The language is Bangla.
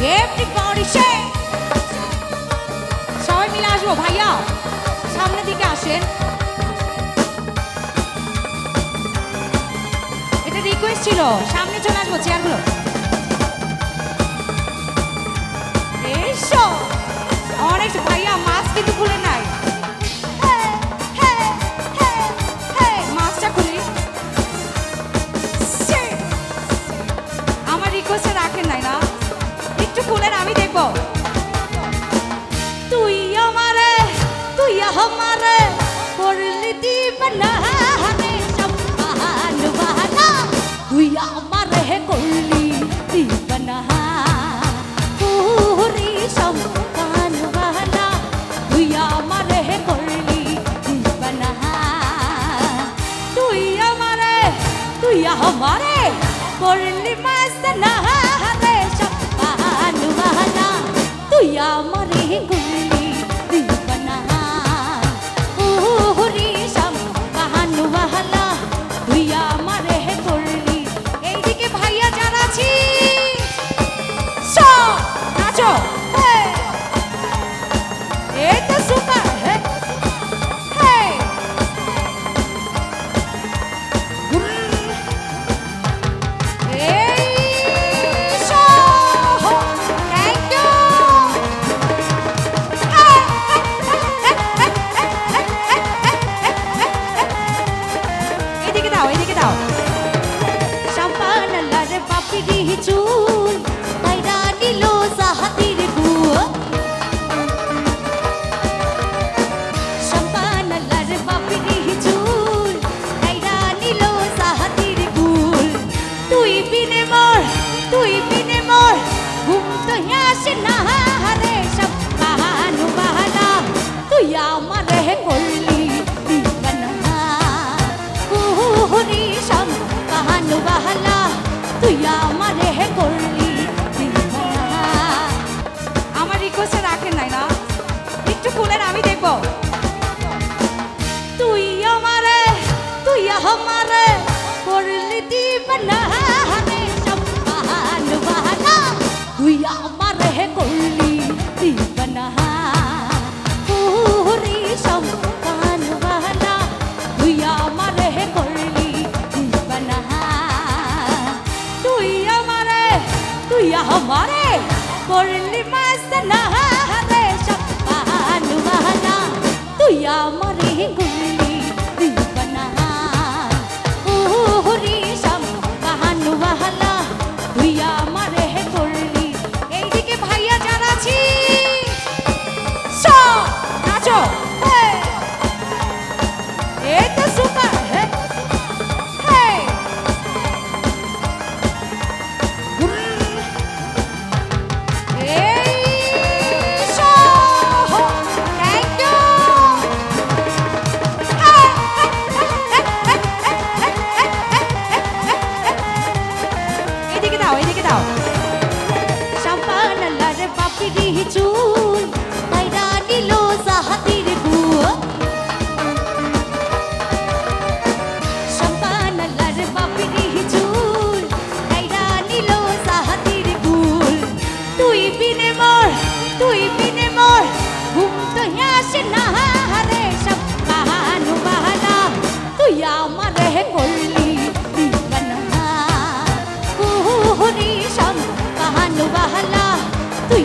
Everybody shake! সবাই মিলে আসবো ভাইয়া সামনের দিকে আসেন এটা রিকোয়েস্ট ছিল সামনে চলে আসবো চেয়ারগুলো এসো অনেক ভাইয়া মাস্ক কিন্তু খুলে নাই মাস্কটা খুলি আমার রিকোয়েস্টে রাখেন নাই না একটু খুলেন আমি দেখবো তুই আমারে তুই আমারে করলি দিবানা রে সব বাহান বাহানা তুই আমারে করলি দিবানা পুরি সব বাহান বাহানা তুই আমারে করলি দিবানা তুই আমারে করলি মাসনা রে সব বাহান বাহানা তুই আমারে করলি দিবানা পুরি সব বাহান বাহানা তুই আমারে করলি এইদিকে ভাইয়া যারা আছি সব নাচো এই তো সুপার চুল তাইরা নিল সাহাতির গুয়া সম্পানালার বাপিরি চুল তাইরা নিল সাহাতির গুল তুই বিনে মোর ঘুম তো আসে না রে সব বাহানু বাহানা তুই আমারে করলি দিবানা পুরি সব বাহানু বাহানা তুই আমারে করলি দিবানা আমার রিকোয়েস্টে রাখেন নাই না একটু খুলেন আমি দেখবো তুই আমারে করলি দিবানা রে সব বাহান বাহানা তুই আমারে করলি দিবানা পুরি সব বাহান বাহানা তুই আমারে করলি দিবানা তুই আমারে করলি মাসনা রে সব বাহান বাহানা তুই আমারে করলি দিবানা পুরি সব বাহান বাহানা তুই আমারে করলি এইদিকে ভাইয়া যারা আছি সব নাচো এই তো সুপার চুল তাইরা নিল সাহাতির গুয়া সম্পানালার বাপিরি চুল তাইরা নিল সাহাতির গুল তুই বিনে মোর ঘুম তো আসে না রে সব বাহানু বাহানা তুই আমারে করলি দিবানা পুরি সব বাহানু বাহানা তুই